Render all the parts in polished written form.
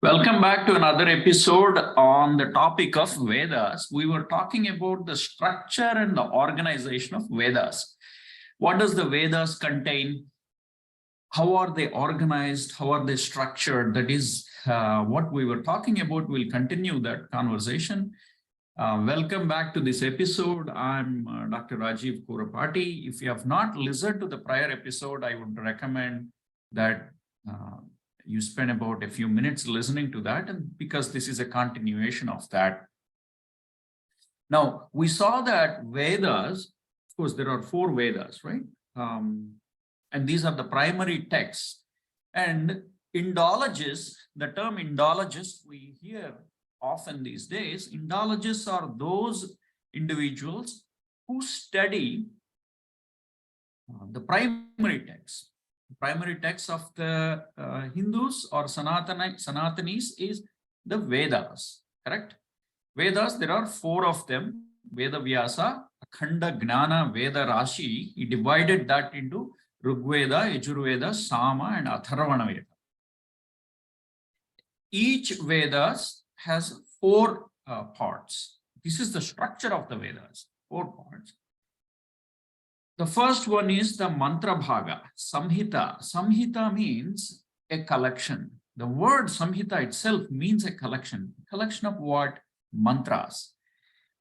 Welcome back to another episode on the topic of Vedas. We were talking about the structure and the organization of Vedas. What does the Vedas contain? How are they organized? How are they structured? That is what we were talking about. We'll continue that conversation. Welcome back to this episode. I'm Dr. Rajeev Kurapati. If you have not listened to the prior episode, I would recommend that you spend about a few minutes listening to that, and because this is a continuation of that. Now, we saw that Vedas, of course, there are 4 Vedas, right? And these are the primary texts. And Indologists, the term Indologist we hear often these days. Indologists are those individuals who study the primary texts. The primary text of the Hindus or Sanatanis is the Vedas, correct? Vedas, there are 4 of them. Veda Vyasa, Akhanda Gnana Veda Rashi. He divided that into Rigveda, Yajurveda, Sama, and Atharvana Veda. Each Vedas has 4 parts. This is the structure of the Vedas, 4 parts. The first one is the mantra bhaga, samhita. Samhita means a collection. The word samhita itself means a collection. Collection of what? Mantras.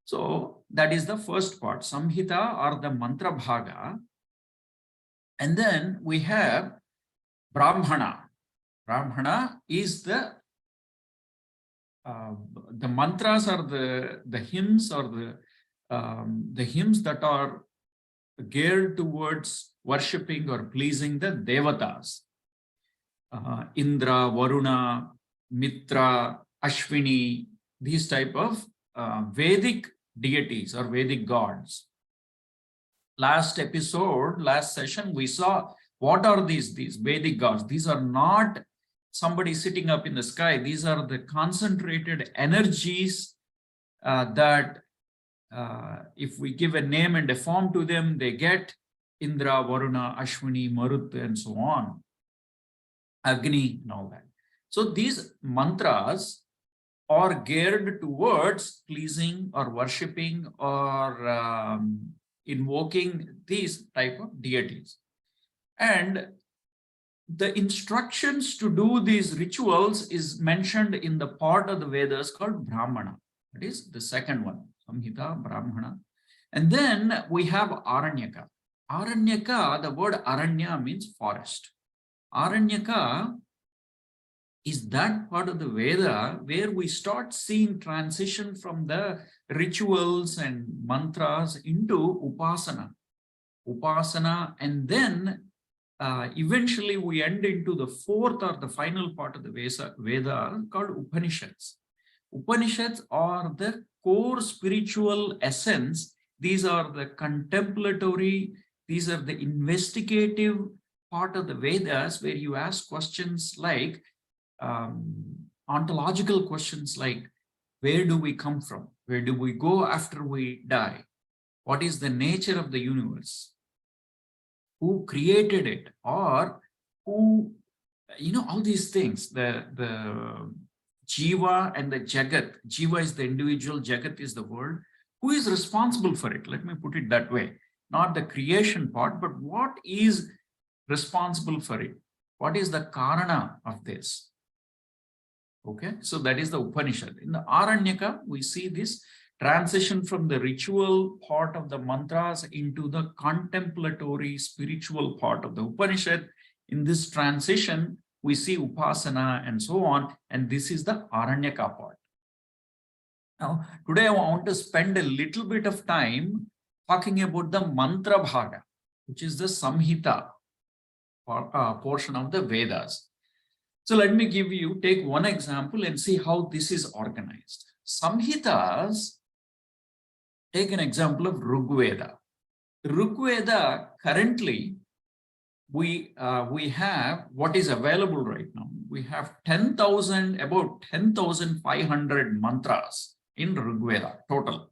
So that is the first part, samhita or the mantra bhaga. And then we have brahmana. Brahmana is the mantras or the hymns or the hymns that are geared towards worshipping or pleasing the devatas. Indra, Varuna, Mitra, Ashwini, these type of Vedic deities or Vedic gods. Last session, we saw what are these Vedic gods. These are not somebody sitting up in the sky. These are the concentrated energies that if we give a name and a form to them, they get Indra, Varuna, Ashwini, Marut, and so on, Agni, and all that. So these mantras are geared towards pleasing or worshipping or invoking these type of deities. And the instructions to do these rituals is mentioned in the part of the Vedas called Brahmana. That is the second one. Samhita, Brahmana. And then we have Aranyaka. Aranyaka, the word Aranya means forest. Aranyaka is that part of the Veda where we start seeing transition from the rituals and mantras into Upasana. Upasana, and then eventually we end into the 4th or the final part of the Veda called Upanishads. Upanishads are the core spiritual essence. These are the contemplatory, these are the investigative part of the Vedas where you ask questions like ontological questions like, where do we come from? Where do we go after we die? What is the nature of the universe? Who created it? Or who, all these things, the Jiva and the Jagat. Jiva is the individual, Jagat is the world. Who is responsible for it? Let me put it that way. Not the creation part, but what is responsible for it? What is the Karana of this? Okay, so that is the Upanishad. In the Aranyaka, we see this transition from the ritual part of the mantras into the contemplatory spiritual part of the Upanishad. In this transition, we see Upasana and so on, and this is the Aranyaka part. Now, today I want to spend a little bit of time talking about the mantra bhaga, which is the Samhita portion of the Vedas. So let me take one example and see how this is organized. Samhitas, take an example of Rigveda. Rigveda, currently, we have what is available right now. We have about 10,500 mantras in Rigveda total.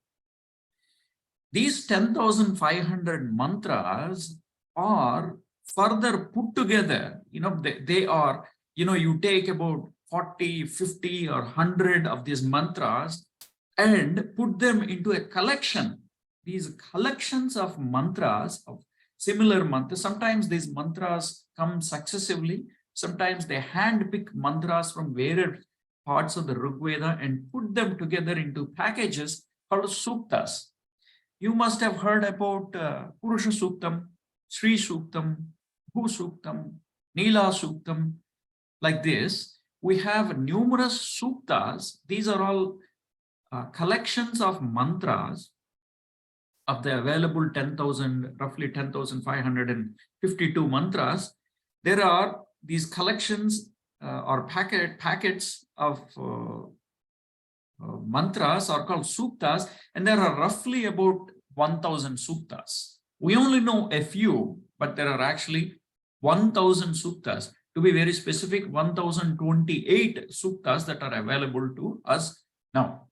These 10,500 mantras are further put together. They are, you take about 40, 50 or 100 of these mantras and put them into a collection. These collections of mantras, of similar mantras, sometimes these mantras come successively, sometimes they handpick mantras from various parts of the Rig Veda and put them together into packages called suktas. You must have heard about Purusha Suktam, Sri Suktam, Bhu Suktam, Nila Suktam. Like this, we have numerous suktas. These are all collections of mantras of the available 10,000, roughly 10,552 mantras. There are these collections or packets of mantras are called suktas, and there are roughly about 1,000 suktas. We only know a few, but there are actually 1,000 suktas. To be very specific, 1,028 suktas that are available to us now.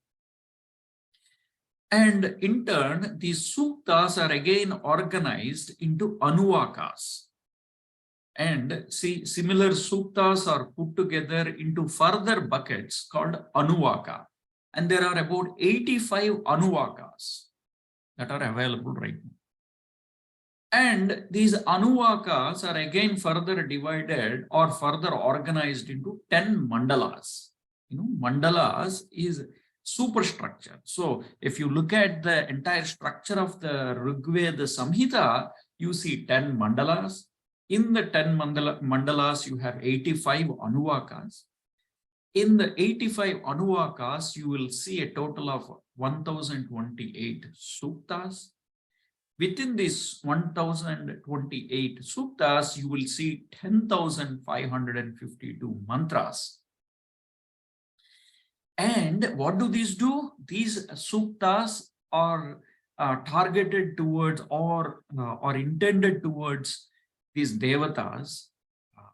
And in turn, these suktas are again organized into anuvakas. And see, similar suktas are put together into further buckets called anuvaka. And there are about 85 anuvakas that are available right now. And these anuvakas are again further divided or further organized into 10 mandalas. Mandalas is superstructure. So if you look at the entire structure of the Rig Veda Samhita, you see 10 mandalas. In the 10 mandalas, you have 85 anuvakas. In the 85 anuvakas, you will see a total of 1,028 suktas. Within these 1,028 suktas, you will see 10,552 mantras. And what do these do? These suktas are targeted towards or intended towards these devatas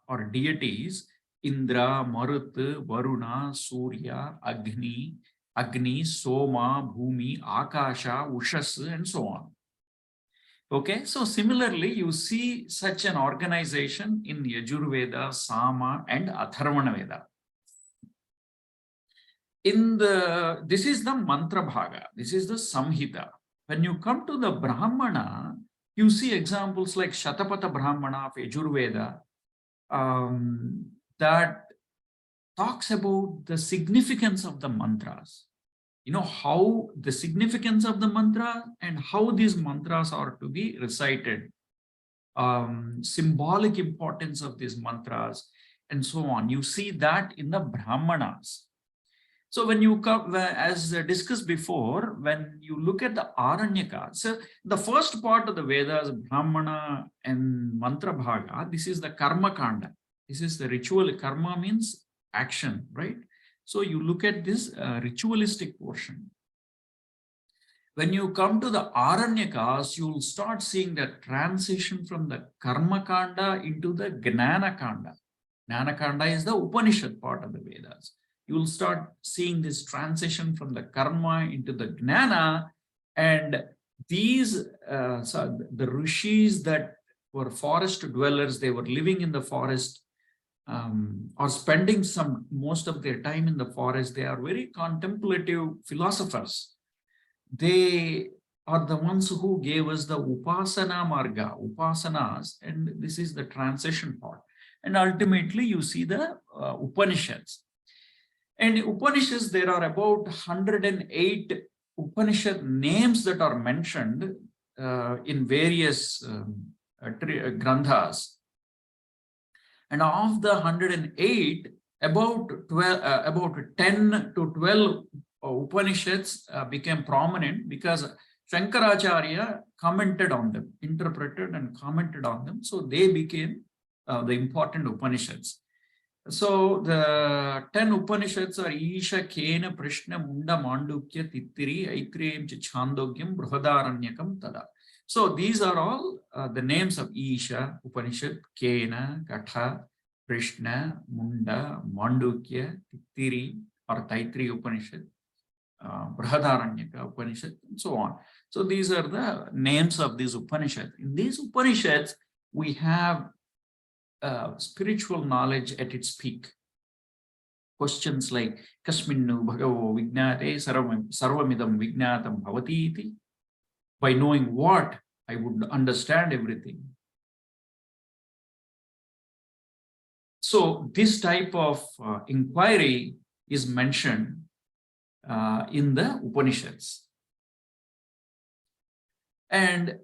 or deities: Indra, Marut, Varuna, Surya, Agni, Soma, Bhumi, Akasha, Ushas, and so on. Okay, so similarly, you see such an organization in Yajurveda, Sama, and Atharvana Veda. This is the mantra bhaga, this is the samhita. When you come to the Brahmana, you see examples like Shatapatha Brahmana of Yajurveda that talks about the significance of the mantras. How the significance of the mantra and how these mantras are to be recited, symbolic importance of these mantras, and so on. You see that in the Brahmanas. So when you come, as discussed before, when you look at the Aranyaka, so the first part of the Vedas, Brahmana and Mantra Bhaga, this is the Karma Kanda. This is the ritual. Karma means action, right? So you look at this ritualistic portion. When you come to the Aranyakas, you'll start seeing the transition from the Karma Kanda into the Gnana Kanda. Gnana Kanda is the Upanishad part of the Vedas. You'll start seeing this transition from the karma into the gnana, and these the rishis that were forest dwellers, they were living in the forest or spending most of their time in the forest. They are very contemplative philosophers. They are the ones who gave us the upasana marga, upasanas, and this is the transition part. And ultimately you see the Upanishads. And in Upanishads, there are about 108 Upanishad names that are mentioned in various granthas. And of the 108, about 10 to 12 Upanishads became prominent because Shankaracharya commented on them, interpreted and commented on them. So they became the important Upanishads. So the 10 Upanishads are Isha, Kena, Prishna, Munda, Mandukya, Tittiri, Aitreyam, Chandogam, Brihadaranyakam, Tada. So these are all the names of Isha Upanishad, Kena, Katha, Prishna, Munda, Mandukya, Tittiri or Taitri Upanishad, Brihadaranyaka Upanishad, and so on. So these are the names of these Upanishads. In these Upanishads, we have spiritual knowledge at its peak. questions like Kasminnu Bhagavo Vignate Sarvamidam Vignatam Bhavati iti. By knowing what, I would understand everything. So this type of inquiry is mentioned in the Upanishads. And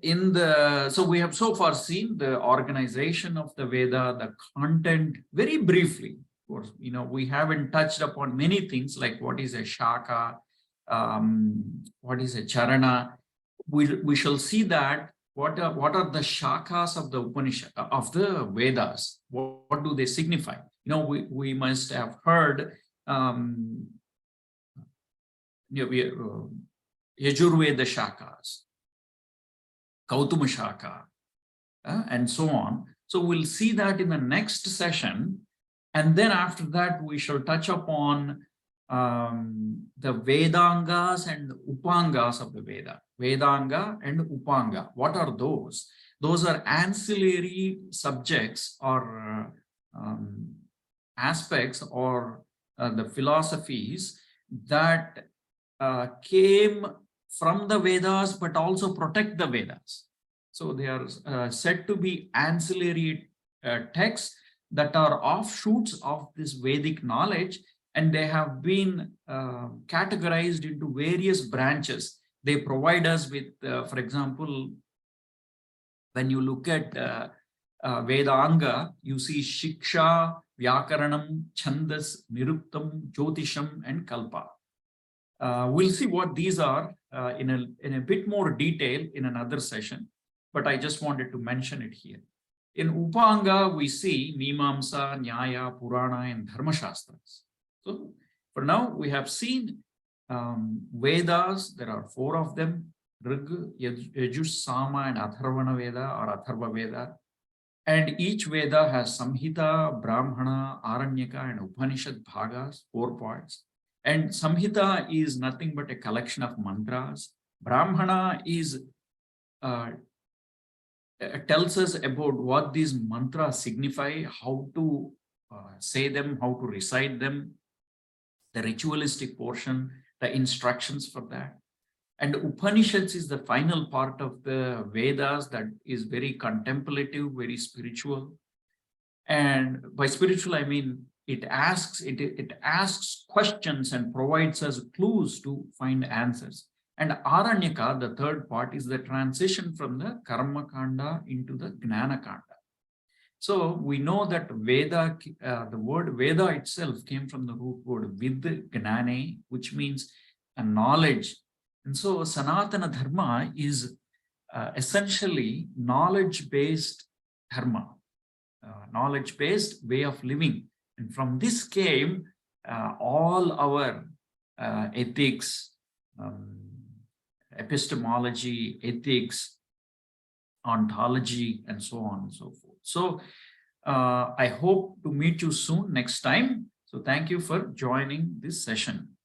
so we have so far seen the organization of the Veda, the content very briefly. Of course, we haven't touched upon many things like what is a Shaka, what is a Charana. We shall see that what are the Shakas of the Upanishad, of the Vedas. What do they signify? We must have heard Yajurveda Shakas, Gautama Shaka, and so on. So we'll see that in the next session. And then after that, we shall touch upon the Vedangas and Upangas of the Veda. Vedanga and Upanga. What are those? Those are ancillary subjects or aspects or the philosophies that came from the Vedas, but also protect the Vedas. So they are said to be ancillary texts that are offshoots of this Vedic knowledge, and they have been categorized into various branches. They provide us with, for example, when you look at Vedanga, you see Shiksha, Vyakaranam, Chandas, Niruptam, Jyotisham, and Kalpa. We'll see what these are in a bit more detail in another session, but I just wanted to mention it here. In Upanga, we see Mimamsa, Nyaya, Purana, and Dharma Shastras. So for now, we have seen Vedas. There are 4 of them: Rig, Yajus, Sama, and Atharvana Veda or Atharva Veda. And each Veda has Samhita, Brahmana, Aranyaka, and Upanishad Bhagas, 4 parts. And Samhita is nothing but a collection of mantras. Brahmana tells us about what these mantras signify, how to say them, how to recite them, the ritualistic portion, the instructions for that. And Upanishads is the final part of the Vedas that is very contemplative, very spiritual. And by spiritual, I mean it asks questions and provides us clues to find answers. And Aranyaka, the third part, is the transition from the Karma Kanda into the Gnana Kanda. So we know that Veda, the word Veda itself came from the root word vid, gnane, which means a knowledge. And so Sanatana Dharma is essentially knowledge-based dharma, knowledge-based way of living. And from this came all our ethics, epistemology, ethics, ontology, and so on and so forth. So I hope to meet you soon next time. So thank you for joining this session.